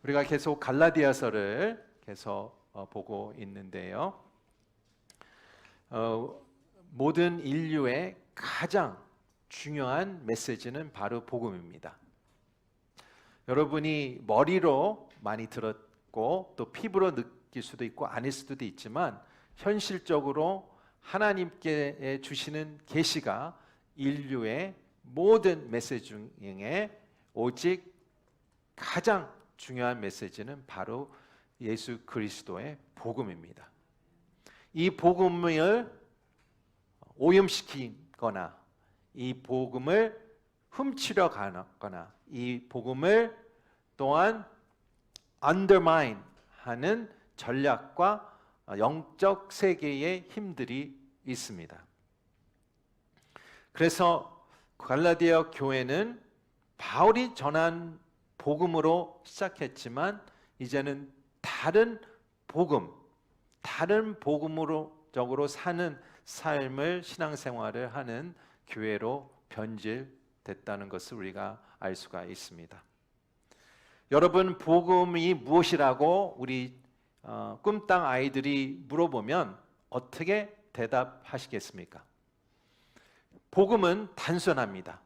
우리가 계속 갈라디아서를 계속 보고 있는데요. 모든 인류의 가장 중요한 메시지는 바로 복음입니다. 여러분이 머리로 많이 들었고 또 피부로 느낄 수도 있고 아닐 수도 있지만 현실적으로 하나님께 주시는 계시가 인류의 모든 메시지 중에 오직 가장 중요한 메시지는 바로 예수 그리스도의 복음입니다. 이 복음을 오염시키거나 이 복음을 훔치려 가거나 이 복음을 또한 undermine 하는 전략과 영적 세계의 힘들이 있습니다. 그래서 갈라디아 교회는 바울이 전한 복음으로 시작했지만 이제는 다른 복음, 다른 복음으로 사는 삶을 신앙생활을 하는 교회로 변질됐다는 것을 우리가 알 수가 있습니다. 여러분, 복음이 무엇이라고 우리 꿈땅 아이들이 물어보면 어떻게 대답하시겠습니까? 복음은 단순합니다.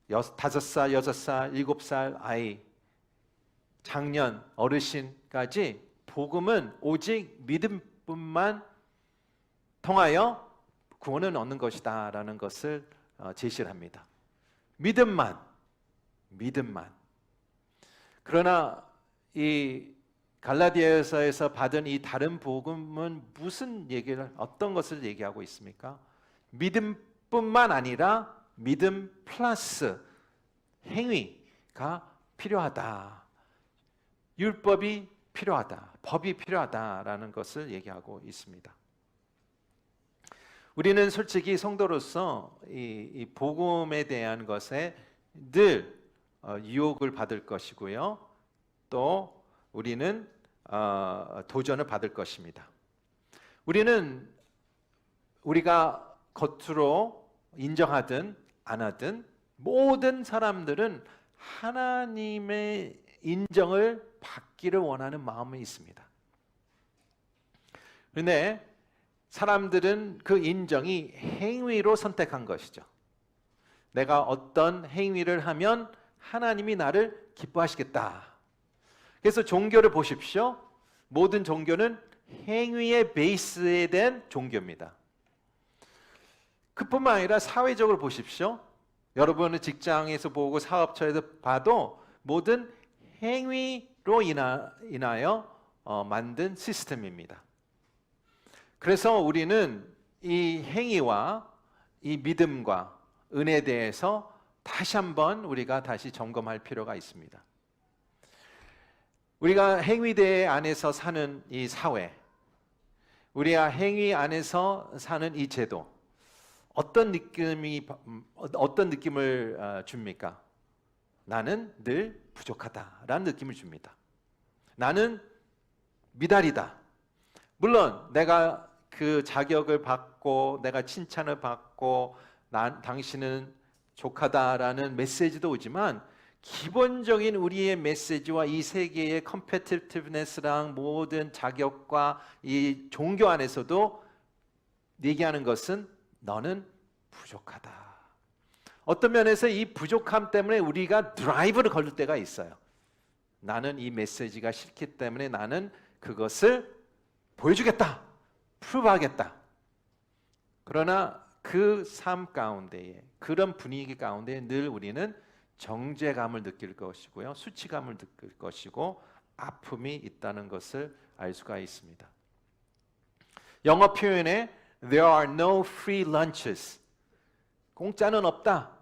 5살, 6살, 7살 아이, 장년, 어르신까지 복음은 오직 믿음뿐만 통하여 구원을 얻는 것이다 라는 것을 제시를 합니다. 믿음만. 그러나 이 갈라디아서에서 받은 이 다른 복음은 어떤 것을 얘기하고 있습니까? 믿음뿐만 아니라 믿음 플러스 행위가 필요하다. 율법이 필요하다. 법이 필요하다라는 것을 얘기하고 있습니다. 우리는 솔직히 성도로서 이 복음에 대한 것에 늘 유혹을 받을 것이고요. 또 우리는 도전을 받을 것입니다. 우리가 겉으로 인정하든 안 하든 모든 사람들은 하나님의 인정을 받기를 원하는 마음이 있습니다. 그런데 사람들은 그 인정이 행위로 선택한 것이죠. 내가 어떤 행위를 하면 하나님이 나를 기뻐하시겠다. 그래서 종교를 보십시오. 모든 종교는 행위의 베이스에 대한 종교입니다. 그뿐만 아니라 사회적으로 보십시오. 여러분은 직장에서 보고 사업처에서 봐도 모든 행위로 인하여 만든 시스템입니다. 그래서 우리는 이 행위와 이 믿음과 은혜에 대해서 다시 한번 우리가 다시 점검할 필요가 있습니다. 우리가 행위대 안에서 사는 이 사회, 우리가 행위 안에서 사는 이 제도, 어떤 느낌을 줍니까? 나는 늘 부족하다라는 느낌을 줍니다. 나는 미달이다. 물론 내가 그 자격을 받고 내가 칭찬을 받고 당신은 족하다라는 메시지도 오지만 기본적인 우리의 메시지와 이 세계의 컴페티티브네스랑 모든 자격과 이 종교 안에서도 얘기하는 것은 너는 부족하다. 어떤 면에서 이 부족함 때문에 우리가 드라이브를 걸릴 때가 있어요. 나는 이 메시지가 싫기 때문에 나는 그것을 보여주겠다. 프루브하겠다. 그러나 그 삶 가운데에 그런 분위기 가운데 늘 우리는 정죄감을 느낄 것이고요. 수치감을 느낄 것이고 아픔이 있다는 것을 알 수가 있습니다. 영어 표현에 There are no free lunches. 공짜는 없다.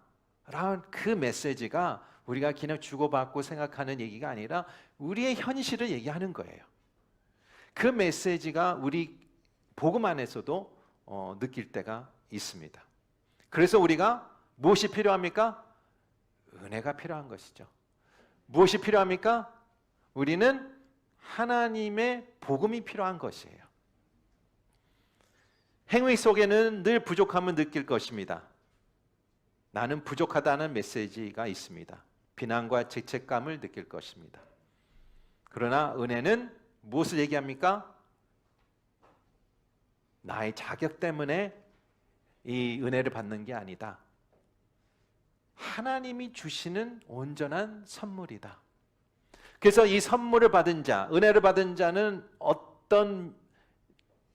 라는 그 메시지가 우리가 그냥 주고받고 생각하는 얘기가 아니라 우리의 현실을 얘기하는 거예요. 그 메시지가 우리 복음 안에서도 느낄 때가 있습니다. 그래서 우리가 무엇이 필요합니까? 은혜가 필요한 것이죠. 무엇이 필요합니까? 우리는 하나님의 복음이 필요한 것이에요. 행위 속에는 늘 부족함을 느낄 것입니다. 나는 부족하다는 메시지가 있습니다. 비난과 죄책감을 느낄 것입니다. 그러나 은혜는 무엇을 얘기합니까? 나의 자격 때문에 이 은혜를 받는 게 아니다. 하나님이 주시는 온전한 선물이다. 그래서 이 선물을 받은 자, 은혜를 받은 자는 어떤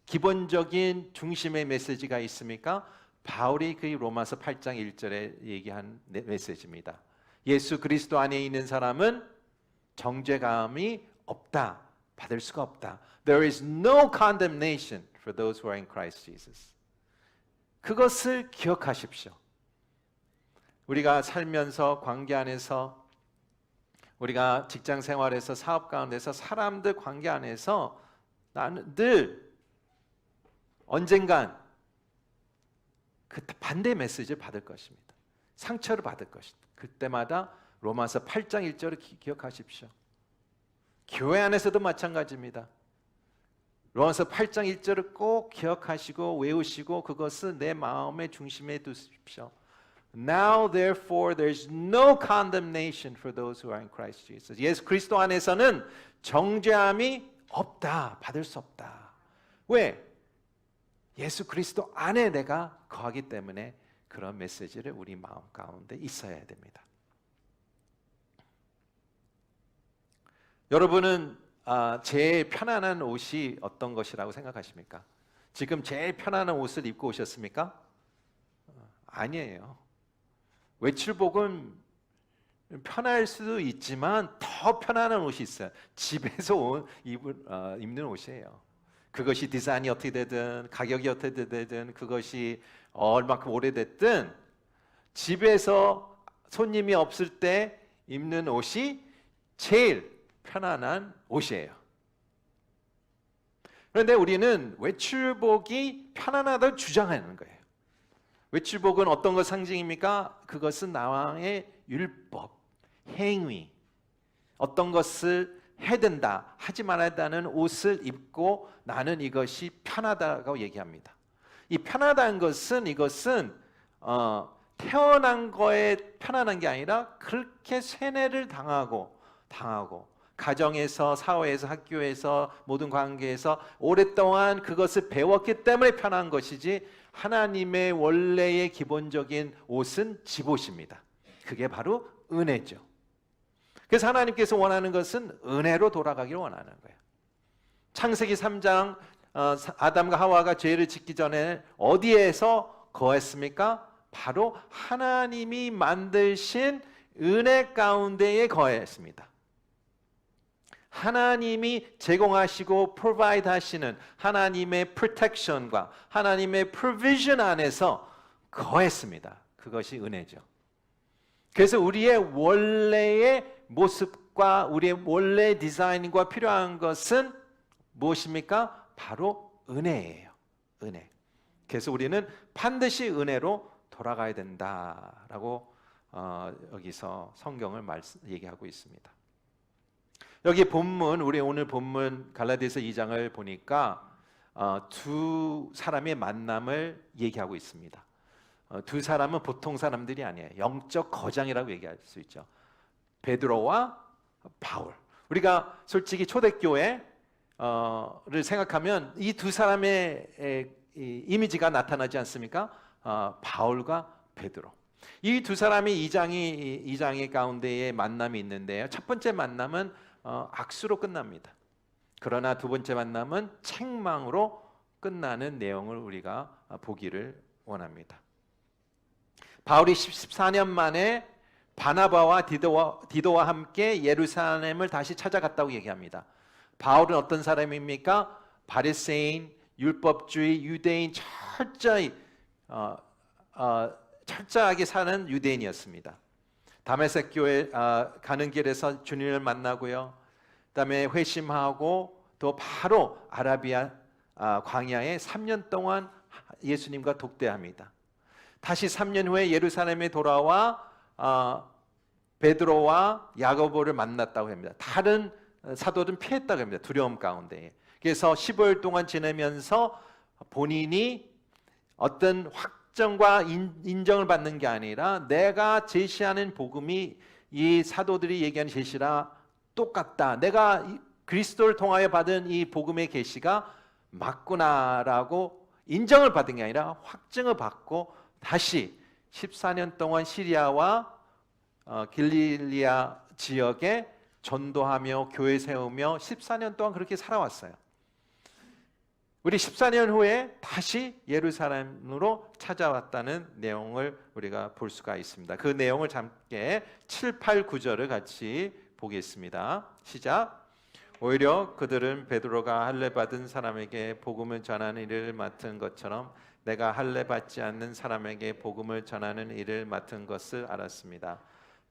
기본적인 중심의 메시지가 있습니까? 바울이 그 로마서 8장 1절에 얘기한 메시지입니다. 예수 그리스도 안에 있는 사람은 정죄감이 없다. 받을 수가 없다. There is no condemnation for those who are in Christ Jesus. 그것을 기억하십시오. 우리가 살면서 관계 안에서, 우리가 직장 생활에서, 사업 가운데서, 사람들 관계 안에서 나는 늘 언젠간 그 반대 메시지를 받을 것입니다. 상처를 받을 것이다. 그때마다 로마서 8장 1절을 기억하십시오. 교회 안에서도 마찬가지입니다. 로마서 8장 1절을 꼭 기억하시고 외우시고 그것을 내 마음의 중심에 두십시오. Now therefore there is no condemnation for those who are in Christ Jesus. 예수 그리스도 안에서는 정죄함이 없다. 받을 수 없다. 왜? 예수 그리스도 안에 내가 거하기 때문에 그런 메시지를 우리 마음 가운데 있어야 됩니다. 여러분은 제일 편안한 옷이 어떤 것이라고 생각하십니까? 지금 제일 편안한 옷을 입고 오셨습니까? 아니에요. 외출복은 편할 수도 있지만 더 편안한 옷이 있어요. 집에서 입는 옷이에요. 그것이 디자인이 어떻게 되든 가격이 어떻게 되든 그것이 얼마큼 오래됐든 집에서 손님이 없을 때 입는 옷이 제일 편안한 옷이에요. 그런데 우리는 외출복이 편안하다고 주장하는 거예요. 외출복은 어떤 것 상징입니까? 그것은 나의 율법, 행위, 어떤 것을 해야 된다, 하지 말아야 한다는 옷을 입고 나는 이것이 편하다고 얘기합니다. 이 편하다는 것은 이것은 태어난 거에 편안한 게 아니라 그렇게 세뇌를 당하고 가정에서, 사회에서, 학교에서, 모든 관계에서 오랫동안 그것을 배웠기 때문에 편한 것이지 하나님의 원래의 기본적인 옷은 집옷입니다. 그게 바로 은혜죠. 그래서 하나님께서 원하는 것은 은혜로 돌아가기를 원하는 거예요. 창세기 3장 아담과 하와가 죄를 짓기 전에 어디에서 거했습니까? 바로 하나님이 만드신 은혜 가운데에 거했습니다. 하나님이 제공하시고 provide 하시는 하나님의 protection과 하나님의 provision 안에서 거했습니다. 그것이 은혜죠. 그래서 우리의 원래의 모습과 우리의 원래의 디자인과 필요한 것은 무엇입니까? 바로 은혜예요. 은혜. 그래서 우리는 반드시 은혜로 돌아가야 된다라고 여기서 성경을 얘기하고 있습니다. 여기 본문, 우리 오늘 본문 갈라디아서 2장을 보니까 두 사람의 만남을 얘기하고 있습니다. 두 사람은 보통 사람들이 아니에요. 영적 거장이라고 얘기할 수 있죠. 베드로와 바울. 우리가 솔직히 초대교회를 생각하면 이 두 사람의 이미지가 나타나지 않습니까? 바울과 베드로. 이 두 사람이 2장의 가운데에 만남이 있는데요. 첫 번째 만남은 악수로 끝납니다. 그러나 두 번째 만남은 책망으로 끝나는 내용을 우리가 보기를 원합니다. 바울이 14년 만에 바나바와 디도와 함께 예루살렘을 다시 찾아갔다고 얘기합니다. 바울은 어떤 사람입니까? 바리새인, 율법주의, 유대인 철저하게 사는 유대인이었습니다. 다메섹 교회 가는 길에서 주님을 만나고요. 그다음에 회심하고 또 바로 아라비아 광야에 3년 동안 예수님과 독대합니다. 다시 3년 후에 예루살렘에 돌아와 베드로와 야고보를 만났다고 합니다. 다른 사도들은 피했다고 합니다. 두려움 가운데. 그래서 15일 동안 지내면서 본인이 어떤 확정과 인정을 받는 게 아니라 내가 제시하는 복음이 이 사도들이 얘기하는 제시라 똑같다. 내가 그리스도를 통하여 받은 이 복음의 계시가 맞구나라고 인정을 받은 게 아니라 확증을 받고 다시 14년 동안 시리아와 길리리아 지역에 전도하며 교회 세우며 14년 동안 그렇게 살아왔어요. 우리 14년 후에 다시 예루살렘으로 찾아왔다는 내용을 우리가 볼 수가 있습니다. 그 내용을 함께 7, 8, 9절을 같이 보겠습니다. 시작. 오히려 그들은 베드로가 할례 받은 사람에게 복음을 전하는 일을 맡은 것처럼 내가 할례 받지 않는 사람에게 복음을 전하는 일을 맡은 것을 알았습니다.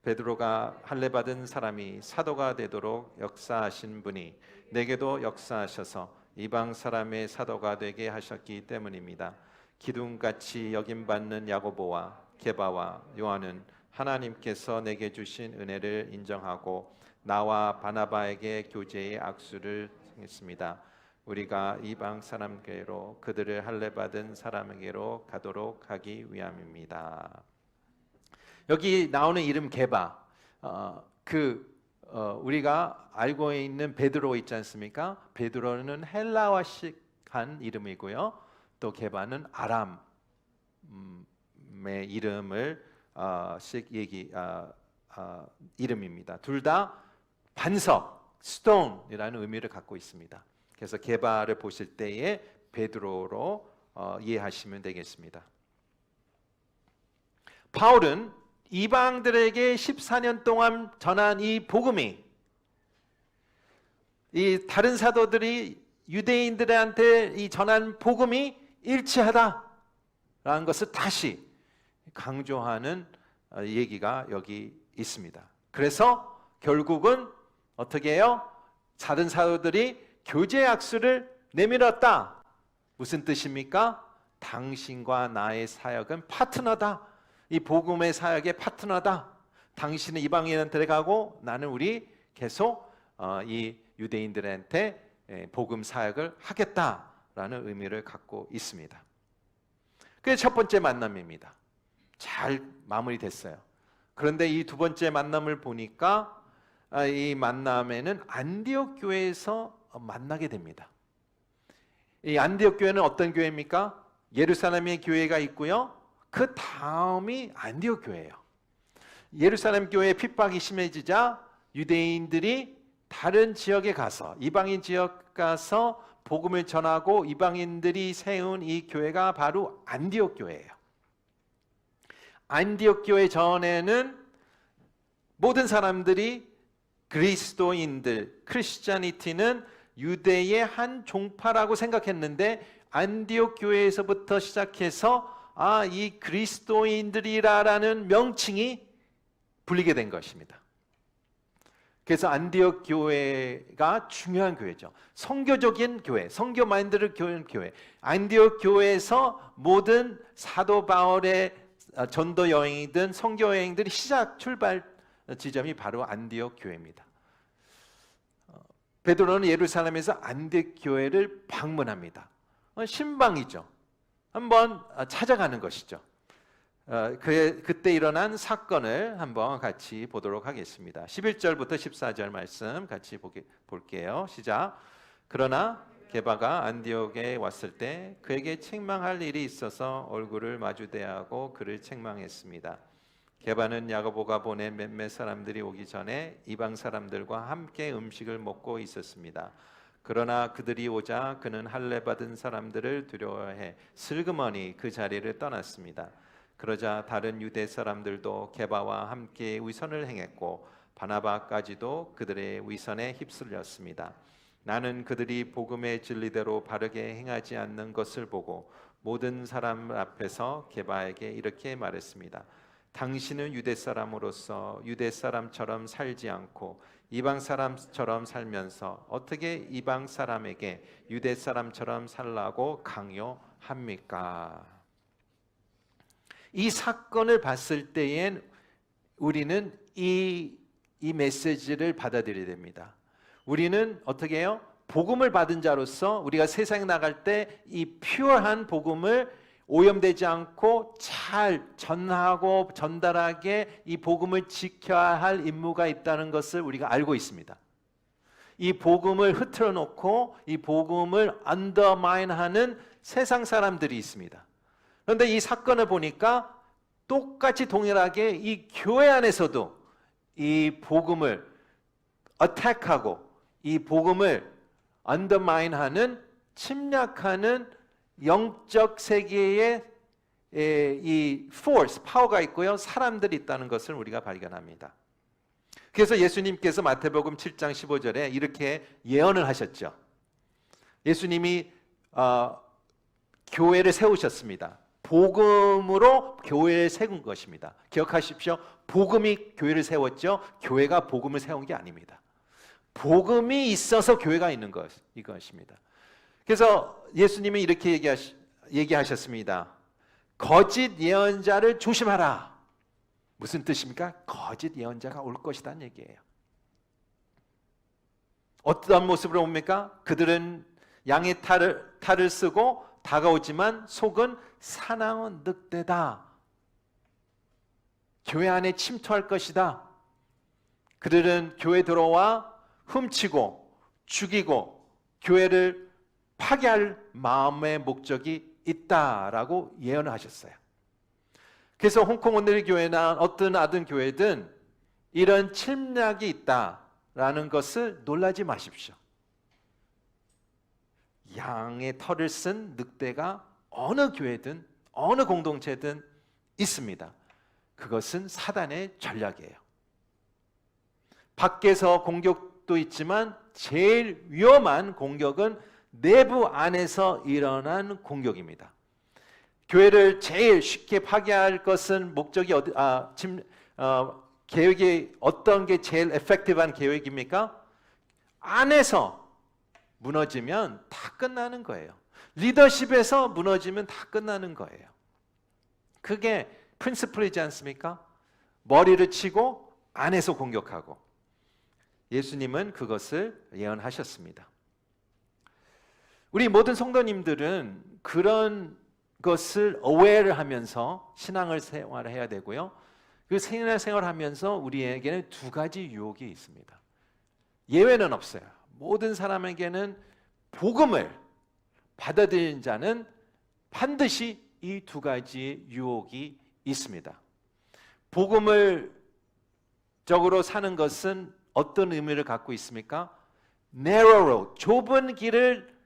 베드로가 할례 받은 사람이 사도가 되도록 역사하신 분이 내게도 역사하셔서 이방 사람의 사도가 되게 하셨기 때문입니다. 기둥같이 여김받는 야고보와 게바와 요한은 하나님께서 내게 주신 은혜를 인정하고 나와 바나바에게 교제의 악수를 했습니다. 우리가 이방 사람에게로 그들을 할례 받은 사람에게로 가도록 하기 위함입니다. 여기 나오는 이름 게바, 우리가 알고 있는 베드로 있지 않습니까? 베드로는 헬라화식한 이름이고요. 또 게바는 아람의 이름을 이름입니다. 둘 다 반석, stone이라는 의미를 갖고 있습니다. 그래서 게바를 보실 때에 베드로로 이해하시면 되겠습니다. 바울은 이방들에게 14년 동안 전한 이 복음이 이 다른 사도들이 유대인들한테 이 전한 복음이 일치하다라는 것을 다시 강조하는 얘기가 여기 있습니다. 그래서 결국은 어떻게 해요? 다른 사도들이 교제 악수를 내밀었다. 무슨 뜻입니까? 당신과 나의 사역은 파트너다. 이 복음의 사역의 파트너다. 당신은 이방인한테 가고 나는 우리 계속 이 유대인들한테 복음 사역을 하겠다라는 의미를 갖고 있습니다. 그게 첫 번째 만남입니다. 잘 마무리됐어요. 그런데 이 두 번째 만남을 보니까 이 만남에는 안디옥 교회에서 만나게 됩니다. 이 안디옥 교회는 어떤 교회입니까? 예루살렘의 교회가 있고요. 그 다음이 안디옥 교회예요. 예루살렘 교회의 핍박이 심해지자 유대인들이 다른 지역에 가서 이방인 지역 가서 복음을 전하고 이방인들이 세운 이 교회가 바로 안디옥 교회예요. 안디옥 교회 전에는 모든 사람들이 그리스도인들, 크리스찬이티는 유대의 한 종파라고 생각했는데 안디옥 교회에서부터 시작해서 이 그리스도인들이라는 명칭이 불리게 된 것입니다. 그래서 안디옥 교회가 중요한 교회죠. 선교적인 교회, 선교 마인드를 교회는 교회. 안디옥 교회에서 모든 사도 바울의 전도 여행이든 선교 여행들이 출발 지점이 바로 안디옥 교회입니다. 베드로는 예루살렘에서 안디옥 교회를 방문합니다. 신방이죠. 한번 찾아가는 것이죠. 그때 일어난 사건을 한번 같이 보도록 하겠습니다. 11절부터 14절 말씀 같이 볼게요. 시작. 그러나 게바가 안디옥에 왔을 때 그에게 책망할 일이 있어서 얼굴을 마주대하고 그를 책망했습니다. 게바는 야고보가 보낸 몇몇 사람들이 오기 전에 이방 사람들과 함께 음식을 먹고 있었습니다. 그러나 그들이 오자 그는 할례 받은 사람들을 두려워해 슬그머니 그 자리를 떠났습니다. 그러자 다른 유대 사람들도 게바와 함께 위선을 행했고 바나바까지도 그들의 위선에 휩쓸렸습니다. 나는 그들이 복음의 진리대로 바르게 행하지 않는 것을 보고 모든 사람 앞에서 게바에게 이렇게 말했습니다. 당신은 유대 사람으로서 유대 사람처럼 살지 않고 이방 사람처럼 살면서 어떻게 이방 사람에게 유대 사람처럼 살라고 강요합니까? 이 사건을 봤을 때엔 우리는 이 메시지를 받아들여야 됩니다. 우리는 어떻게 해요? 복음을 받은 자로서 우리가 세상에 나갈 때 이 퓨어한 복음을 오염되지 않고 잘 전하고 전달하게 이 복음을 지켜야 할 임무가 있다는 것을 우리가 알고 있습니다. 이 복음을 흐트러 놓고 이 복음을 undermine하는 세상 사람들이 있습니다. 그런데 이 사건을 보니까 똑같이 동일하게 이 교회 안에서도 이 복음을 attack하고 이 복음을 undermine하는 침략하는 영적 세계의 이 force, 파워가 있고요. 사람들이 있다는 것을 우리가 발견합니다. 그래서 예수님께서 마태복음 7장 15절에 이렇게 예언을 하셨죠. 예수님이 교회를 세우셨습니다. 복음으로 교회를 세운 것입니다. 기억하십시오. 복음이 교회를 세웠죠. 교회가 복음을 세운 게 아닙니다. 복음이 있어서 교회가 있는 이것입니다. 그래서 예수님이 이렇게 얘기하셨습니다. 거짓 예언자를 조심하라. 무슨 뜻입니까? 거짓 예언자가 올 것이라는 얘기예요. 어떤 모습으로 옵니까? 그들은 양의 탈을 쓰고 다가오지만 속은 사나운 늑대다. 교회 안에 침투할 것이다. 그들은 교회 들어와 훔치고 죽이고 교회를 파괴할 마음의 목적이 있다라고 예언을 하셨어요. 그래서 홍콩 온누리 교회나 어떤 아든 교회든 이런 침략이 있다라는 것을 놀라지 마십시오. 양의 털을 쓴 늑대가 어느 교회든 어느 공동체든 있습니다. 그것은 사단의 전략이에요. 밖에서 공격도 있지만 제일 위험한 공격은 내부 안에서 일어난 공격입니다. 교회를 제일 쉽게 파괴할 것은 목적이 계획이 어떤 게 제일 에펙티브한 계획입니까? 안에서 무너지면 다 끝나는 거예요. 리더십에서 무너지면 다 끝나는 거예요. 그게 프린시플이지 않습니까? 머리를 치고 안에서 공격하고. 예수님은 그것을 예언하셨습니다. 우리 모든 성도님들은 그런 것을 aware하면서 신앙을 생활해야 되고요. 그 생활하면서 우리에게는 두 가지 유혹이 있습니다. 예외는 없어요. 모든 사람에게는 복음을 받아들인 자는 반드시 이 두 가지 유혹이 있습니다. 복음을 적으로 사는 것은 어떤 의미를 갖고 있습니까? narrow road, 좁은 길을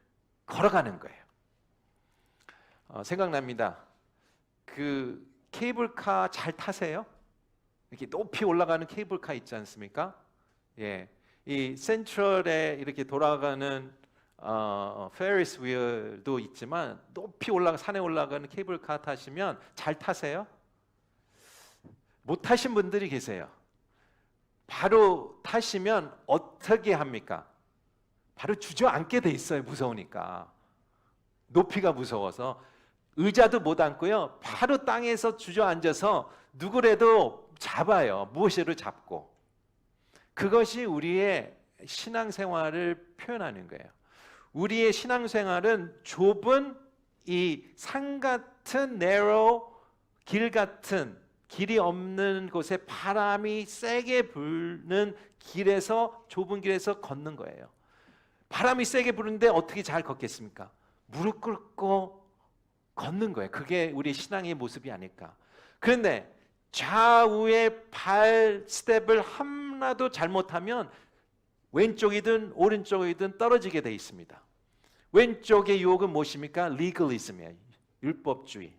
걸어가는 거예요. 생각납니다. 그 케이블카 잘 타세요? 이렇게 높이 올라가는 케이블카 있지 않습니까? 예, 이 센트럴에 이렇게 돌아가는 페리스 휠도 있지만 높이 산에 올라가는 케이블카 타시면 잘 타세요? 못 타신 분들이 계세요. 바로 타시면 어떻게 합니까? 바로 주저앉게 돼 있어요. 무서우니까. 높이가 무서워서 의자도 못 앉고요. 바로 땅에서 주저앉아서 누구라도 잡아요. 무엇이라도 잡고. 그것이 우리의 신앙생활을 표현하는 거예요. 우리의 신앙생활은 좁은 이 산 같은 narrow 길 같은 길이 없는 곳에 바람이 세게 불는 길에서 좁은 길에서 걷는 거예요. 바람이 세게 부는데 어떻게 잘 걷겠습니까? 무릎 꿇고 걷는 거예요. 그게 우리 신앙의 모습이 아닐까. 그런데 좌우의 발 스텝을 하나도 잘못하면 왼쪽이든 오른쪽이든 떨어지게 돼 있습니다. 왼쪽의 유혹은 무엇입니까? 리글리즘이에요. 율법주의.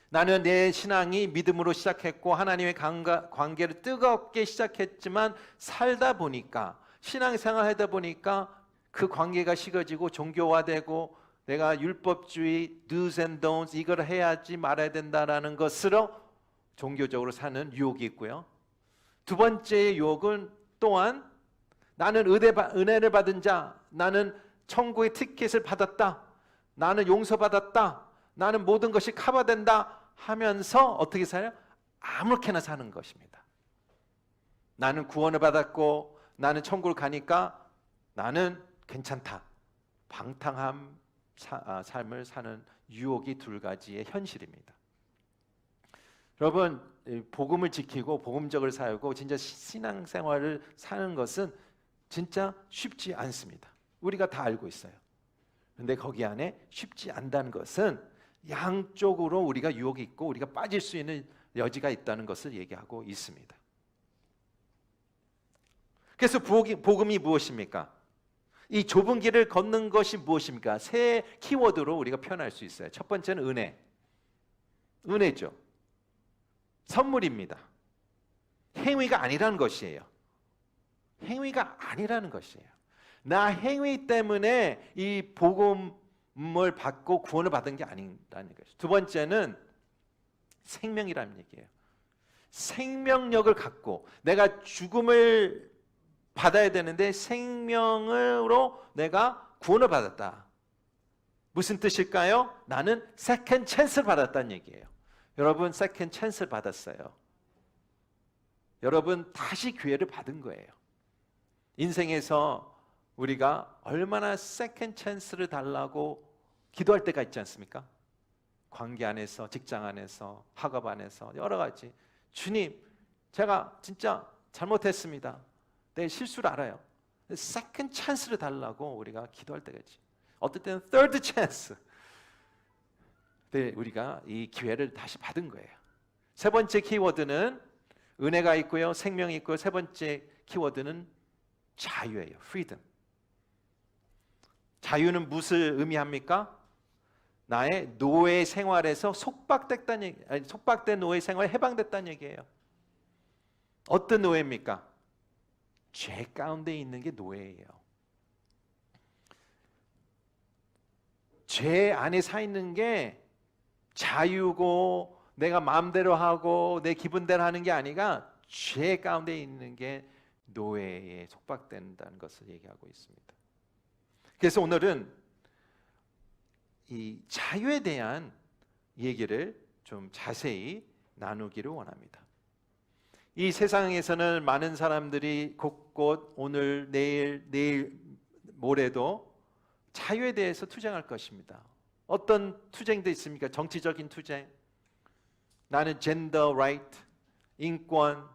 나는 내 신앙이 믿음으로 시작했고 하나님의 관계를 뜨겁게 시작했지만 살다 보니까 신앙생활 하다 보니까 그 관계가 식어지고 종교화되고 내가 율법주의, do's and don'ts 이걸 해야지 말아야 된다라는 것으로 종교적으로 사는 유혹이 있고요. 두 번째 유혹은 또한 나는 은혜를 받은 자, 나는 천국의 티켓을 받았다, 나는 용서받았다, 나는 모든 것이 커버된다 하면서 어떻게 살아요? 아무렇게나 사는 것입니다. 나는 구원을 받았고 나는 천국을 가니까 나는 괜찮다. 방탕한 삶을 사는 유혹이 두 가지의 현실입니다. 여러분, 복음을 지키고 복음적을 살고 진짜 신앙생활을 사는 것은 진짜 쉽지 않습니다. 우리가 다 알고 있어요. 근데 거기 안에 쉽지 않다는 것은 양쪽으로 우리가 유혹이 있고 우리가 빠질 수 있는 여지가 있다는 것을 얘기하고 있습니다. 그래서 복음이 무엇입니까? 이 좁은 길을 걷는 것이 무엇입니까? 세 키워드로 우리가 표현할 수 있어요. 첫 번째는 은혜. 은혜죠. 선물입니다. 행위가 아니라는 것이에요. 행위가 아니라는 것이에요. 나 행위 때문에 이 복음을 받고 구원을 받은 게 아니라는 것이죠. 두 번째는 생명이라는 얘기예요. 생명력을 갖고 내가 죽음을 받아야 되는데 생명으로 내가 구원을 받았다. 무슨 뜻일까요? 나는 세컨드 찬스를 받았다는 얘기예요. 여러분 세컨드 찬스를 받았어요. 여러분 다시 기회를 받은 거예요. 인생에서 우리가 얼마나 세컨드 찬스를 달라고 기도할 때가 있지 않습니까? 관계 안에서, 직장 안에서, 학업 안에서 여러 가지. 주님, 제가 진짜 잘못했습니다. 내 실수를 알아요. 세컨드 찬스를 달라고 우리가 기도할 때가 있지. 어떨 때는 third chance. 근데 우리가 이 기회를 다시 받은 거예요. 세 번째 키워드는 은혜가 있고요, 생명이 있고요. 세 번째 키워드는 자유예요. freedom. 자유는 무엇을 의미합니까? 나의 노예 생활에서 속박된 노예 생활에 해방됐다는 얘기예요. 어떤 노예입니까? 죄 가운데 있는 게 노예예요. 죄 안에 사 있는 게 자유고 내가 마음대로 하고 내 기분대로 하는 게 아니라 죄 가운데 있는 게 노예에 속박된다는 것을 얘기하고 있습니다. 그래서 오늘은 이 자유에 대한 얘기를 좀 자세히 나누기를 원합니다. 이 세상에서는 많은 사람들이 곳곳 오늘 내일 모레도 자유에 대해서 투쟁할 것입니다. 어떤 투쟁도 있습니까? 정치적인 투쟁. 나는 젠더 라이트, 인권,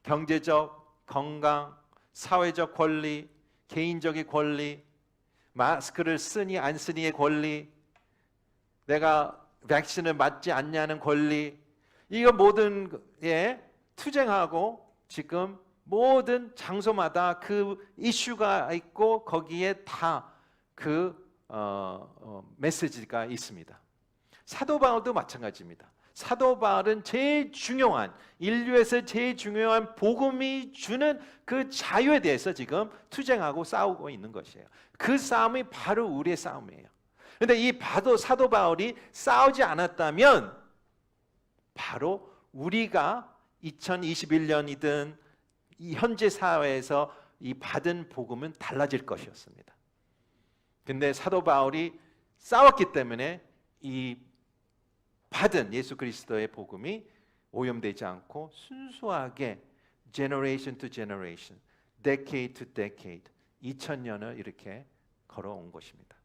경제적, 건강, 사회적 권리, 개인적인 권리, 마스크를 쓰니 안 쓰니의 권리, 내가 백신을 맞지 않냐는 권리, 이거 모든 투쟁하고 지금 모든 장소마다 그 이슈가 있고 거기에 다 그 메시지가 있습니다. 사도 바울도 마찬가지입니다. 사도 바울은 제일 중요한, 인류에서 제일 중요한 복음이 주는 그 자유에 대해서 지금 투쟁하고 싸우고 있는 것이에요. 그 싸움이 바로 우리의 싸움이에요. 그런데 이 사도 바울이 싸우지 않았다면 바로 우리가 2021년이든 이 현재 사회에서 이 받은 복음은 달라질 것이었습니다. 근데 사도 바울이 싸웠기 때문에 이 받은 예수 그리스도의 복음이 오염되지 않고 순수하게 generation to generation, decade to decade, 2000년을 이렇게 걸어온 것입니다.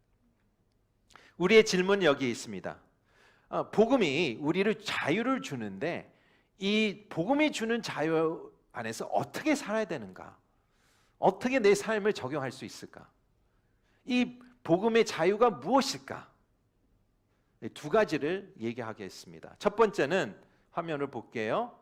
우리의 질문은 여기에 있습니다. 복음이 우리를 자유를 주는데 이 복음이 주는 자유 안에서 어떻게 살아야 되는가? 어떻게 내 삶을 적용할 수 있을까? 이 복음의 자유가 무엇일까? 두 가지를 얘기하겠습니다. 첫 번째는 화면을 볼게요.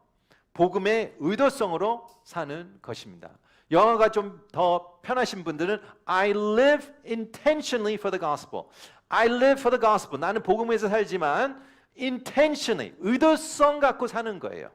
복음의 의도성으로 사는 것입니다. 영어가 좀 더 편하신 분들은 I live intentionally for the gospel. I live for the gospel. 나는 복음을 위해서 살지만 intentionally, 의도성 갖고 사는 거예요.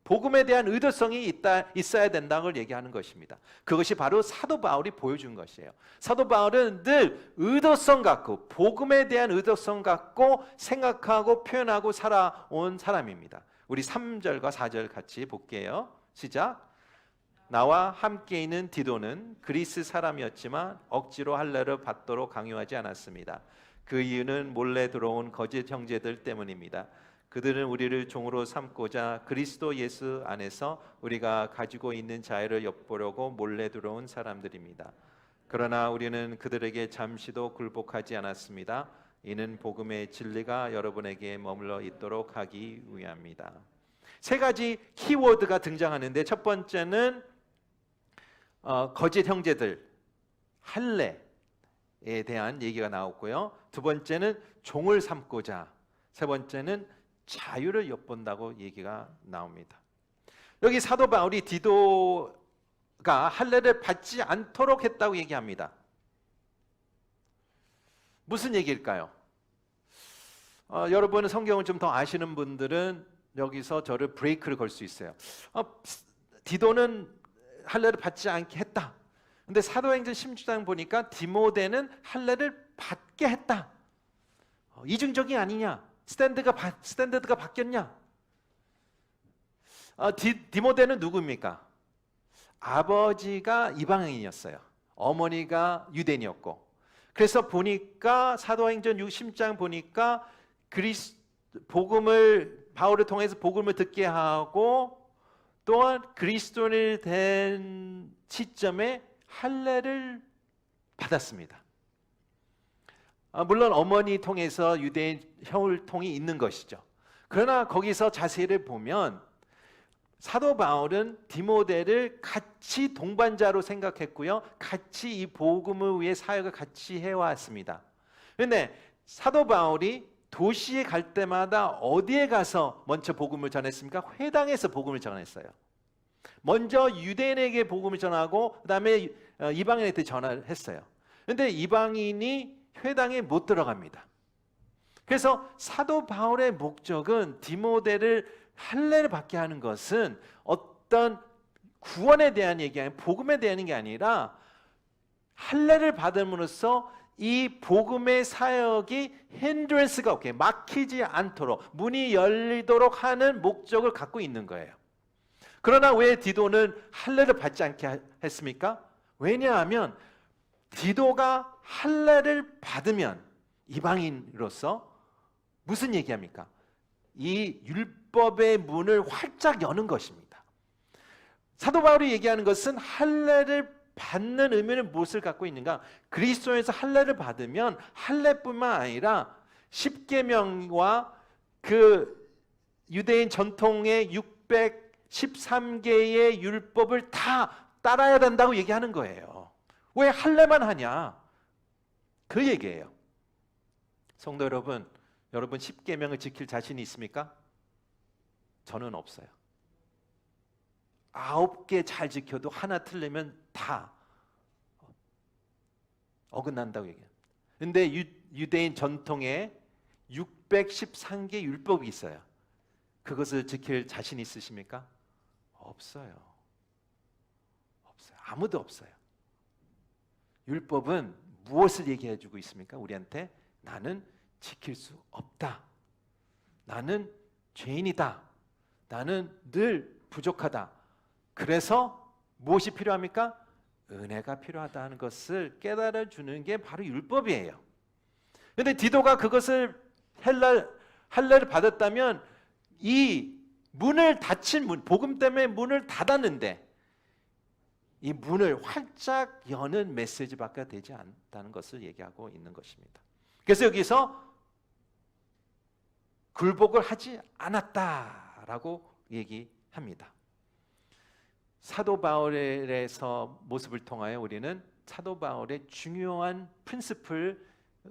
복음에 대한 의도성이 있어야 된다는 걸 얘기하는 것입니다. 그것이 바로 사도 바울이 보여준 것이에요. 사도 바울은 늘 의도성 갖고, 복음에 대한 의도성 갖고 생각하고 표현하고 살아온 사람입니다. 우리 3절과 4절 같이 볼게요. 시작. 나와 함께 있는 디도는 그리스 사람이었지만 억지로 할례를 받도록 강요하지 않았습니다. 그 이유는 몰래 들어온 거짓 형제들 때문입니다. 그들은 우리를 종으로 삼고자 그리스도 예수 안에서 우리가 가지고 있는 자유를 엿보려고 몰래 들어온 사람들입니다. 그러나 우리는 그들에게 잠시도 굴복하지 않았습니다. 이는 복음의 진리가 여러분에게 머물러 있도록 하기 위함입니다. 세 가지 키워드가 등장하는데 첫 번째는 거짓 형제들 할례에 대한 얘기가 나왔고요. 두 번째는 종을 삼고자, 세 번째는 자유를 엿본다고 얘기가 나옵니다. 여기 사도 바울이 디도가 할례를 받지 않도록 했다고 얘기합니다. 무슨 얘기일까요? 여러분은 성경을 좀 더 아시는 분들은 여기서 저를 브레이크를 걸 수 있어요. 디도는 할례를 받지 않게 했다. 근데 사도행전 16장 보니까 디모데는 할례를 받게 했다. 이중적이 아니냐? 스탠드가 바뀌었냐? 디모데는 누구입니까? 아버지가 이방인이었어요. 어머니가 유대인이었고. 그래서 보니까 사도행전 16장 보니까 바울을 통해서 복음을 듣게 하고 또한 그리스도인이 된 시점에 할례를 받았습니다. 물론 어머니 통해서 유대인 혈통이 있는 것이죠. 그러나 거기서 자세히를 보면 사도 바울은 디모데를 같이 동반자로 생각했고요. 같이 이 복음을 위해 사역을 같이 해왔습니다. 그런데 사도 바울이 도시에 갈 때마다 어디에 가서 먼저 복음을 전했습니까? 회당에서 복음을 전했어요. 먼저 유대인에게 복음을 전하고 그 다음에 이방인한테 전화를 했어요. 그런데 이방인이 회당에 못 들어갑니다. 그래서 사도 바울의 목적은 디모데를 할례를 받게 하는 것은 어떤 구원에 대한 얘기 아니라 복음에 대한 게 아니라 할례를 받음으로써 이 복음의 사역이 힌드런스가 없게 막히지 않도록 문이 열리도록 하는 목적을 갖고 있는 거예요. 그러나 왜 디도는 할례를 받지 않게 했습니까? 왜냐하면 디도가 할례를 받으면 이방인으로서 무슨 얘기합니까? 이 율법의 문을 활짝 여는 것입니다. 사도 바울이 얘기하는 것은 할례를 받는 의미는 무엇을 갖고 있는가? 그리스도에서 할례를 받으면 할례뿐만 아니라 십계명과 그 유대인 전통의 613개의 율법을 다 따라야 된다고 얘기하는 거예요. 왜 할례만 하냐? 그 얘기예요. 성도 여러분, 여러분 십계명을 지킬 자신이 있습니까? 저는 없어요. 9개 잘 지켜도 하나 틀리면 다 어긋난다고 얘기해요. 근데 유대인 전통에 613개 율법이 있어요. 그것을 지킬 자신 있으십니까? 없어요. 없어요. 아무도 없어요. 율법은 무엇을 얘기해 주고 있습니까? 우리한테 나는 지킬 수 없다. 나는 죄인이다. 나는 늘 부족하다. 그래서 무엇이 필요합니까? 은혜가 필요하다는 것을 깨달아 주는 게 바로 율법이에요. 그런데 디도가 그것을 할례를 받았다면 이 문을 닫힌 문, 복음 때문에 문을 닫았는데 이 문을 활짝 여는 메시지밖에 되지 않다는 것을 얘기하고 있는 것입니다. 그래서 여기서 굴복을 하지 않았다라고 얘기합니다. 사도 바울에서 모습을 통하여 우리는 사도 바울의 중요한 프린시플을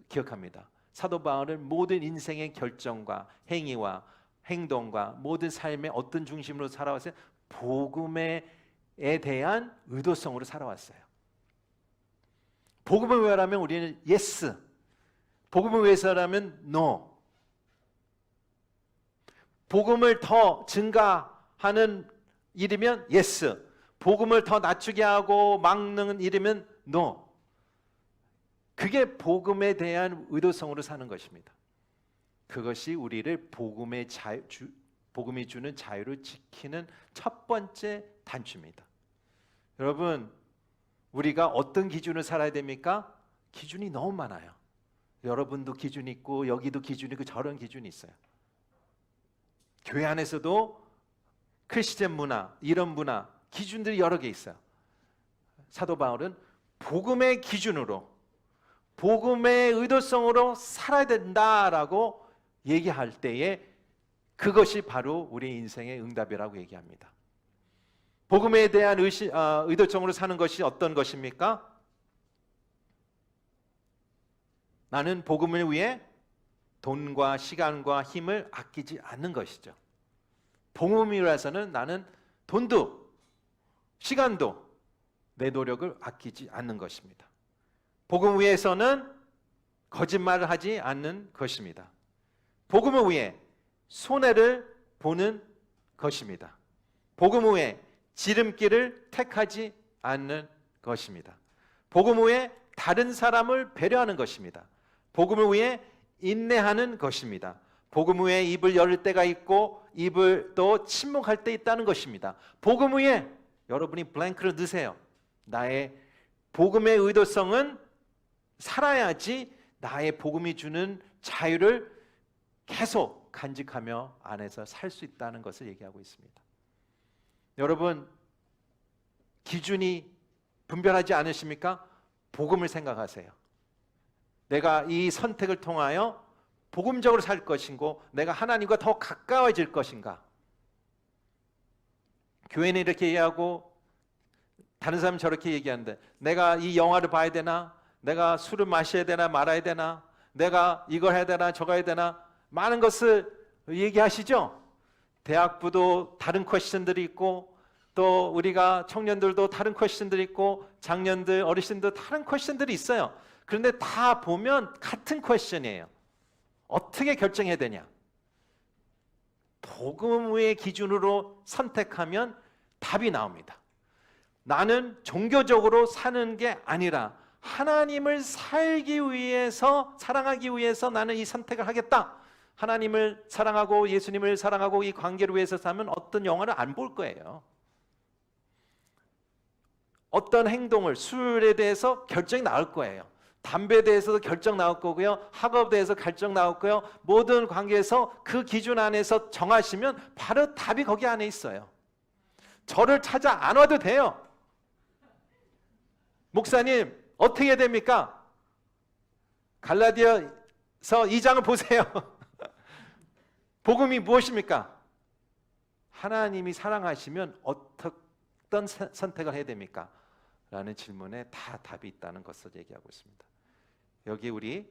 기억합니다. 사도 바울은 모든 인생의 결정과 행위와 행동과 모든 삶의 어떤 중심으로 살아왔어요? 복음에 대한 의도성으로 살아왔어요. 복음을 위하라면 우리는 yes, 복음을 위해서라면 no. 복음을 더 증가하는 일이면 yes, 복음을 더 낮추게 하고 막는 일이면 no. 그게 복음에 대한 의도성으로 사는 것입니다. 그것이 우리를 복음이 주는 자유를 지키는 첫 번째 단추입니다. 여러분, 우리가 어떤 기준을 살아야 됩니까? 기준이 너무 많아요. 여러분도 기준이 있고 여기도 기준이 있고 저런 기준이 있어요. 교회 안에서도 크리스천 문화, 이런 문화, 기준들이 여러 개 있어요. 사도 바울은 복음의 기준으로, 복음의 의도성으로 살아야 된다라고 얘기할 때에 그것이 바로 우리 인생의 응답이라고 얘기합니다. 복음에 대한 의도적으로 사는 것이 어떤 것입니까? 나는 복음을 위해 돈과 시간과 힘을 아끼지 않는 것이죠. 복음이라서는 나는 돈도 시간도 내 노력을 아끼지 않는 것입니다. 복음 위해서는 거짓말을 하지 않는 것입니다. 복음을 위해 손해를 보는 것입니다. 복음 위해 지름길을 택하지 않는 것입니다. 복음 위해 다른 사람을 배려하는 것입니다. 복음을 위해 인내하는 것입니다. 복음 위해 입을 열을 때가 있고 입을 또 침묵할 때 있다는 것입니다. 복음 위해 여러분이 블랭크를 넣으세요. 나의 복음의 의도성은 살아야지 나의 복음이 주는 자유를 계속 간직하며 안에서 살 수 있다는 것을 얘기하고 있습니다. 여러분, 기준이 분별하지 않으십니까? 복음을 생각하세요. 내가 이 선택을 통하여 복음적으로 살 것인고 내가 하나님과 더 가까워질 것인가? 교회는 이렇게 얘기하고 다른 사람은 저렇게 얘기하는데, 내가 이 영화를 봐야 되나? 내가 술을 마셔야 되나 말아야 되나? 내가 이걸 해야 되나 저거 해야 되나? 많은 것을 얘기하시죠? 대학부도 다른 퀘스천들이 있고, 또 우리가 청년들도 다른 퀘스천들이 있고, 장년들, 어르신들 다른 퀘스천들이 있어요. 그런데 다 보면 같은 퀘스천이에요. 어떻게 결정해야 되냐? 복음의 기준으로 선택하면 답이 나옵니다. 나는 종교적으로 사는 게 아니라 하나님을 살기 위해서, 사랑하기 위해서 나는 이 선택을 하겠다. 하나님을 사랑하고 예수님을 사랑하고 이 관계를 위해서 살면 어떤 영화를 안 볼 거예요. 어떤 행동을, 술에 대해서 결정이 나올 거예요. 담배에 대해서도 결정 나올 거고요. 학업에 대해서 결정 나올 거고요. 모든 관계에서 그 기준 안에서 정하시면 바로 답이 거기 안에 있어요. 저를 찾아 안 와도 돼요. 목사님, 어떻게 해야 됩니까? 갈라디아서 2장을 보세요. 복음이 무엇입니까? 하나님이 사랑하시면 어떤 선택을 해야 됩니까? 라는 질문에 다 답이 있다는 것을 얘기하고 있습니다. 여기 우리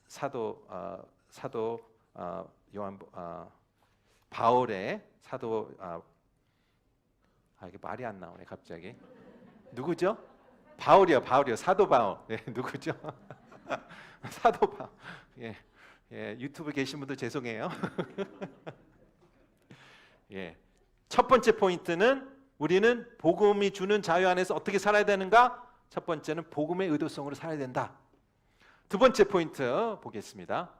사도 요한 바울의 사도 이게 말이 안 나오네 갑자기. 누구죠? 바울이요. 사도 바울. 네, 누구죠? 사도 바울. 예, 유튜브 계신 분들 죄송해요. 예, 첫 번째 포인트는 우리는 복음이 주는 자유 안에서 어떻게 살아야 되는가? 첫 번째는 복음의 의도성으로 살아야 된다. 두 번째 포인트 보겠습니다.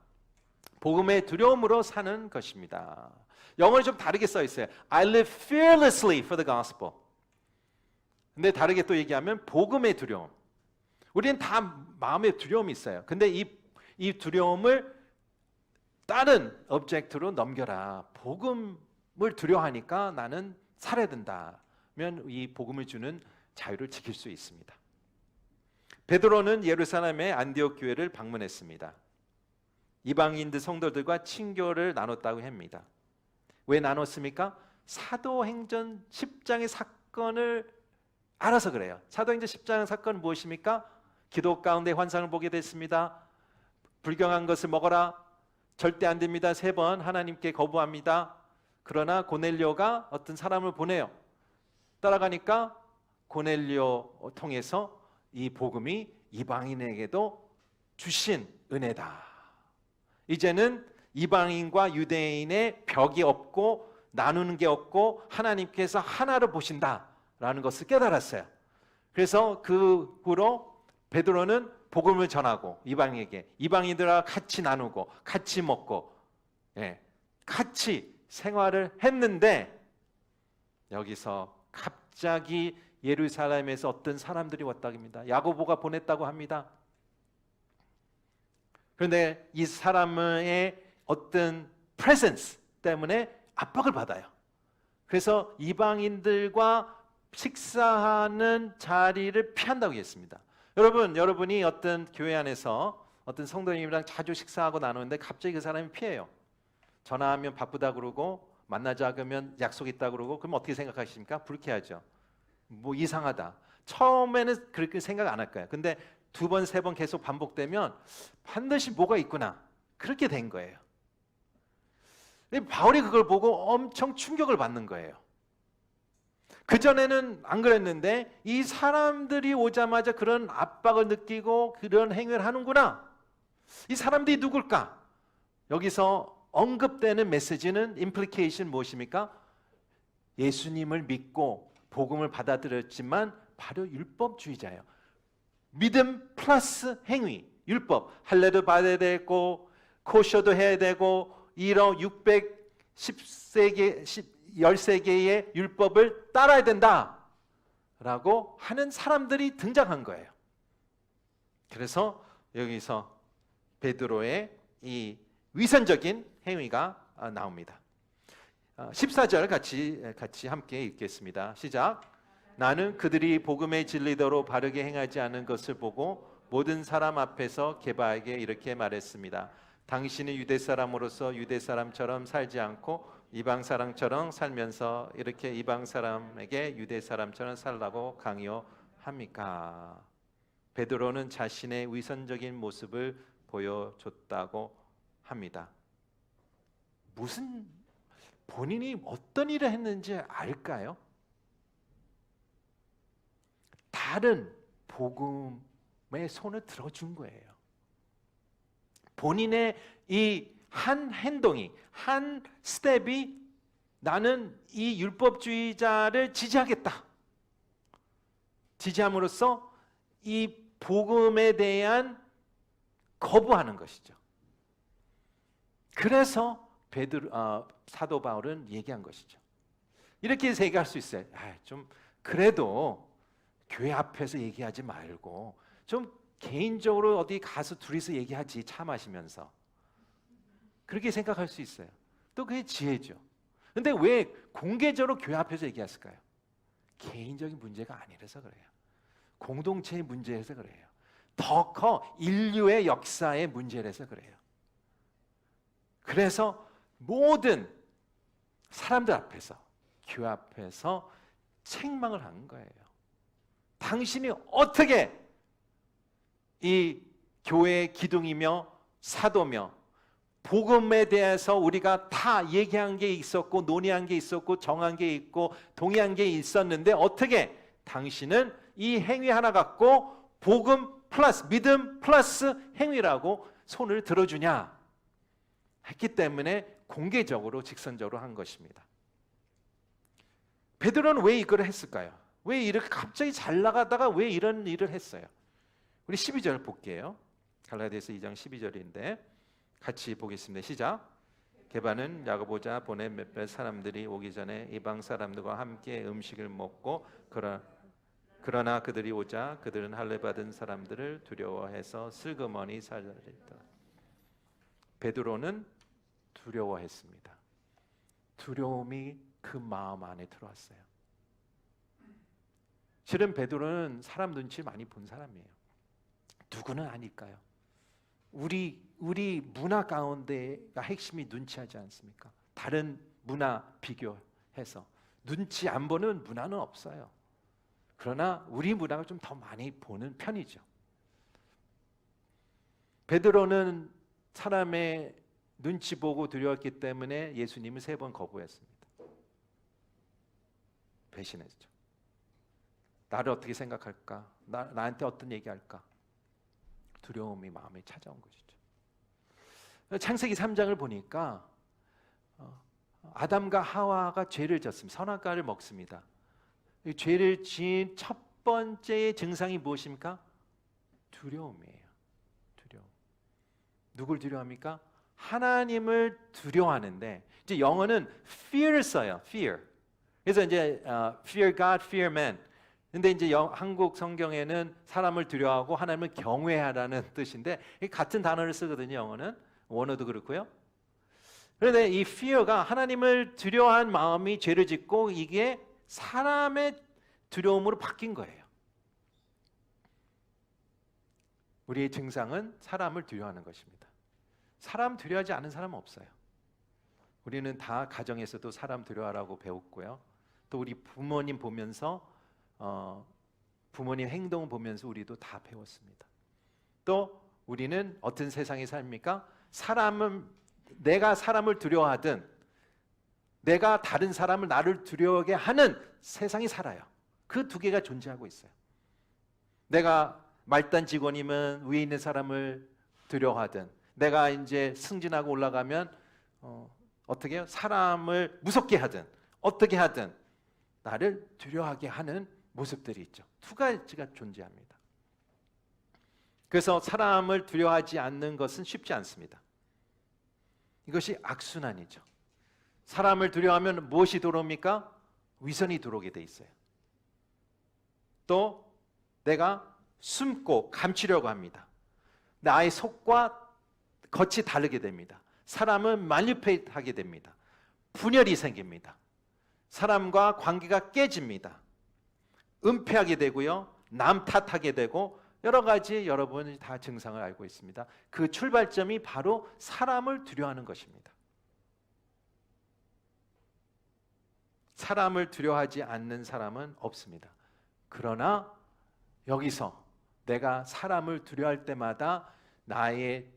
복음의 두려움으로 사는 것입니다. 영어로 좀 다르게 써 있어요. I live fearlessly for the gospel. 근데 다르게 또 얘기하면 복음의 두려움. 우리는 다 마음에 두려움이 있어요. 근데 이 두려움을 다른 object로 넘겨라. 복음을 두려워하니까 나는 살아야 된다면 이 복음을 주는 자유를 지킬 수 있습니다. 베드로는 예루살렘의 안디옥 교회를 방문했습니다. 이방인들 성도들과 친교를 나눴다고 합니다. 왜 나눴습니까? 사도행전 10장의 사건을 알아서 그래요. 사도행전 10장 사건은 무엇입니까? 기도 가운데 환상을 보게 됐습니다. 불경한 것을 먹어라. 절대 안 됩니다. 3번 하나님께 거부합니다. 그러나 고넬료가 어떤 사람을 보내요. 따라가니까 고넬료 통해서 이 복음이 이방인에게도 주신 은혜다. 이제는 이방인과 유대인의 벽이 없고 나누는 게 없고 하나님께서 하나로 보신다라는 것을 깨달았어요. 그래서 그 후로 베드로는 복음을 전하고 이방인에게, 이방인들과 같이 나누고 같이 먹고 같이 생활을 했는데, 여기서 갑자기 예루살렘에서 어떤 사람들이 왔다고 합니다. 야고보가 보냈다고 합니다. 그런데 이 사람의 어떤 프레젠스 때문에 압박을 받아요. 그래서 이방인들과 식사하는 자리를 피한다고 했습니다. 여러분이 어떤 교회 안에서 어떤 성도님이랑 자주 식사하고 나누는데 갑자기 그 사람이 피해요. 전화하면 바쁘다 그러고 만나자 그러면 약속 있다 그러고 그럼 어떻게 생각하십니까? 불쾌하죠. 뭐 이상하다. 처음에는 그렇게 생각 안 할 거예요. 근데 두 번, 세 번 계속 반복되면 반드시 뭐가 있구나. 그렇게 된 거예요. 바울이 그걸 보고 엄청 충격을 받는 거예요. 그전에는 안 그랬는데 이 사람들이 오자마자 그런 압박을 느끼고 그런 행위를 하는구나. 이 사람들이 누굴까? 여기서 언급되는 메시지는 implication 무엇입니까? 예수님을 믿고 복음을 받아들였지만 바로 율법주의자예요. 믿음 플러스 행위, 율법. 할례도 받아야 되고 코셔도 해야 되고 이런 610세계 13개의 율법을 따라야 된다라고 하는 사람들이 등장한 거예요. 그래서 여기서 베드로의 이 위선적인 행위가 나옵니다. 14절 같이 함께 읽겠습니다. 시작. 나는 그들이 복음의 진리대로 바르게 행하지 않은 것을 보고 모든 사람 앞에서 게바에게 이렇게 말했습니다. 당신은 유대 사람으로서 유대 사람처럼 살지 않고 이방 사람처럼 살면서 이렇게 이방 사람에게 유대 사람처럼 살라고 강요합니까? 베드로는 자신의 위선적인 모습을 보여줬다고 합니다. 무슨 본인이 어떤 일을 했는지 알까요? 다른 복음의 손을 들어준 거예요. 본인의 이 한 행동이, 한 스텝이 나는 이 율법주의자를 지지하겠다. 지지함으로써 이 복음에 대한 거부하는 것이죠. 그래서 사도 바울은 얘기한 것이죠. 이렇게 얘기할 수 있어요. 좀 그래도 교회 앞에서 얘기하지 말고 좀 개인적으로 어디 가서 둘이서 얘기하지, 차 마시면서. 그렇게 생각할 수 있어요. 또 그게 지혜죠. 근데 왜 공개적으로 교회 앞에서 얘기했을까요? 개인적인 문제가 아니라서 그래요. 공동체의 문제에서 그래요. 더 커 인류의 역사의 문제라서 그래요. 그래서 모든 사람들 앞에서, 교회 앞에서 책망을 한 거예요. 당신이 어떻게 이 교회의 기둥이며 사도며 복음에 대해서 우리가 다 얘기한 게 있었고 논의한 게 있었고 정한 게 있고 동의한 게 있었는데 어떻게 당신은 이 행위 하나 갖고 복음 플러스 믿음 플러스 행위라고 손을 들어주냐 했기 때문에 공개적으로 직선적으로 한 것입니다. 베드로는 왜 이걸 했을까요? 왜 이렇게 갑자기 잘 나가다가 왜 이런 일을 했어요? 우리 12절 볼게요. 갈라디아서 2장 12절인데 같이 보겠습니다. 시작. 게바는 야고보자 보낸 몇몇 사람들이 오기 전에 이방 사람들과 함께 음식을 먹고 그러나 그들이 오자 그들은 할례 받은 사람들을 두려워해서 슬그머니 사라졌다. 베드로는 두려워했습니다. 두려움이 그 마음 안에 들어왔어요. 실은 베드로는 사람 눈치 많이 본 사람이에요. 누구는 아닐까요? 우리 문화 가운데가 핵심이 눈치하지 않습니까? 다른 문화 비교해서 눈치 안 보는 문화는 없어요. 그러나 우리 문화가 좀 더 많이 보는 편이죠. 베드로는 사람의 눈치 보고 두려웠기 때문에 예수님을 3번 거부했습니다. 배신했죠. 나를 어떻게 생각할까? 나한테 어떤 얘기할까? 두려움이 마음에 찾아온 것이죠. 창세기 3장을 보니까 아담과 하와가 죄를 졌습니다. 선악과를 먹습니다. 죄를 지은 첫 번째 증상이 무엇입니까? 두려움이에요. 두려움. 누굴 두려워합니까? 하나님을 두려워하는데 이제 영어는 fear를 써요. fear. 그래서 이제 fear God, fear man. 근데 이제 한국 성경에는 사람을 두려워하고 하나님을 경외하라는 뜻인데 같은 단어를 쓰거든요. 영어는 원어도 그렇고요. 그런데 이 fear가 하나님을 두려워한 마음이 죄를 짓고 이게 사람의 두려움으로 바뀐 거예요. 우리의 증상은 사람을 두려워하는 것입니다. 사람 두려워하지 않은 사람은 없어요. 우리는 다 가정에서도 사람 두려워하라고 배웠고요. 또 우리 부모님 보면서 부모님 행동 보면서 우리도 다 배웠습니다. 또 우리는 어떤 세상에 삽니까? 내가 사람을 두려워하든 내가 다른 사람을 나를 두려워하게 하는 세상이 살아요. 그 두 개가 존재하고 있어요. 내가 말단 직원이면 위에 있는 사람을 두려워하든, 내가 이제 승진하고 올라가면 어떻게 해요? 사람을 무섭게 하든 어떻게 하든 나를 두려워하게 하는 모습들이 있죠. 두 가지가 존재합니다. 그래서 사람을 두려워하지 않는 것은 쉽지 않습니다. 이것이 악순환이죠. 사람을 두려워하면 무엇이 들어옵니까? 위선이 들어오게 돼 있어요. 또 내가 숨고 감추려고 합니다. 나의 속과 겉이 다르게 됩니다. 사람은 만리페이트하게 됩니다. 분열이 생깁니다. 사람과 관계가 깨집니다. 은폐하게 되고요, 남 탓하게 되고 여러 가지 여러분이 다 증상을 알고 있습니다. 그 출발점이 바로 사람을 두려워하는 것입니다. 사람을 두려워하지 않는 사람은 없습니다. 그러나 여기서 내가 사람을 두려워할 때마다 나의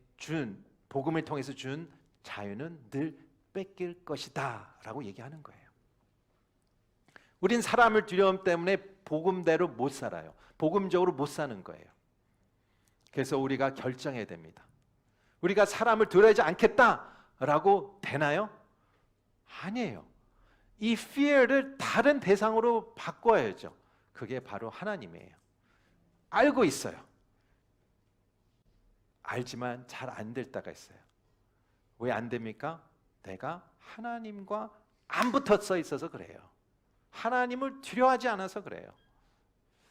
복음을 통해서 준 자유는 늘 뺏길 것이다 라고 얘기하는 거예요. 우린 사람을 두려움 때문에 복음대로 못 살아요. 복음적으로 못 사는 거예요. 그래서 우리가 결정해야 됩니다. 우리가 사람을 두려워하지 않겠다라고 되나요? 아니에요. 이 fear를 다른 대상으로 바꿔야죠. 그게 바로 하나님이에요. 알고 있어요. 알지만 잘 안 될 때가 있어요. 왜 안 됩니까? 내가 하나님과 안 붙어 있어서 그래요. 하나님을 두려워하지 않아서 그래요.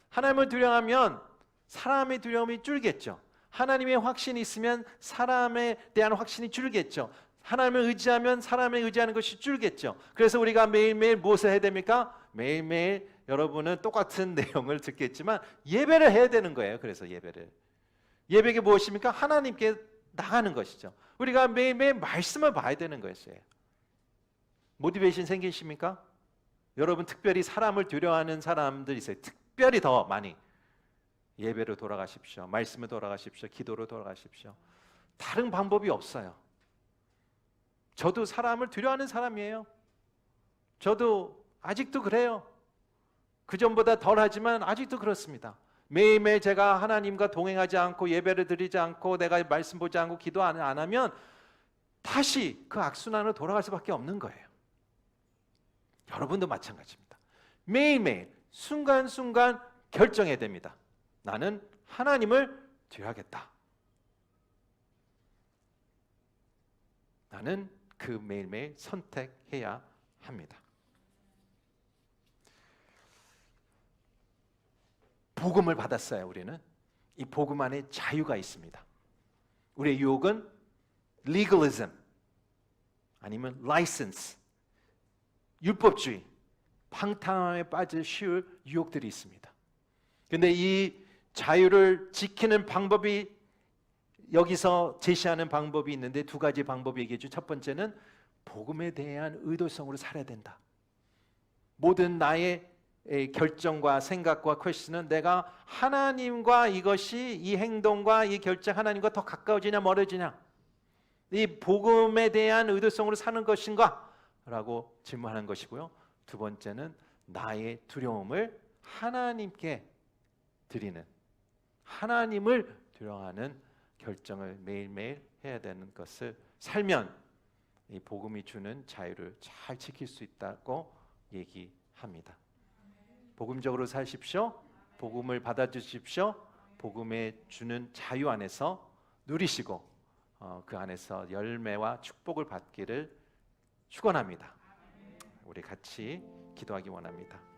하나님을 두려워하면 사람의 두려움이 줄겠죠. 하나님의 확신이 있으면 사람에 대한 확신이 줄겠죠. 하나님을 의지하면 사람을 의지하는 것이 줄겠죠. 그래서 우리가 매일매일 무엇을 해야 됩니까? 매일매일 여러분은 똑같은 내용을 듣겠지만 예배를 해야 되는 거예요. 그래서 예배가 무엇입니까? 하나님께 나가는 것이죠. 우리가 매일매일 말씀을 봐야 되는 것이에요. 모티베이션 생기십니까? 여러분 특별히 사람을 두려워하는 사람들 있어요. 특별히 더 많이 예배로 돌아가십시오. 말씀으로 돌아가십시오. 기도로 돌아가십시오. 다른 방법이 없어요. 저도 사람을 두려워하는 사람이에요. 저도 아직도 그래요. 그전보다 덜하지만 아직도 그렇습니다. 매일매일 제가 하나님과 동행하지 않고 예배를 드리지 않고 내가 말씀 보지 않고 기도 안 하면 다시 그 악순환으로 돌아갈 수밖에 없는 거예요. 여러분도 마찬가지입니다. 매일매일 순간순간 결정해야 됩니다. 나는 하나님을 두려워하겠다. 나는 그 매일매일 선택해야 합니다. 복음을 받았어요. 우리는 이 복음 안에 자유가 있습니다. 우리의 유혹은 legalism 아니면 license, 율법주의, 방탕함에 빠질 쉬울 유혹들이 있습니다. 그런데 이 자유를 지키는 방법이 여기서 제시하는 방법이 있는데 두 가지 방법이 얘기해죠. 첫 번째는 복음에 대한 의도성으로 살아야 된다. 모든 나의 결정과 생각과 퀘스천은 내가 하나님과 이것이 이 행동과 이 결정 하나님과 더 가까워지냐 멀어지냐, 이 복음에 대한 의도성으로 사는 것인가? 라고 질문하는 것이고요. 두 번째는 나의 두려움을 하나님께 드리는, 하나님을 두려워하는 결정을 매일매일 해야 되는 것을 살면 이 복음이 주는 자유를 잘 지킬 수 있다고 얘기합니다. 복음적으로 사십시오. 복음을 받아주십시오. 복음에 주는 자유 안에서 누리시고 그 안에서 열매와 축복을 받기를 축원합니다. 우리 같이 기도하기 원합니다.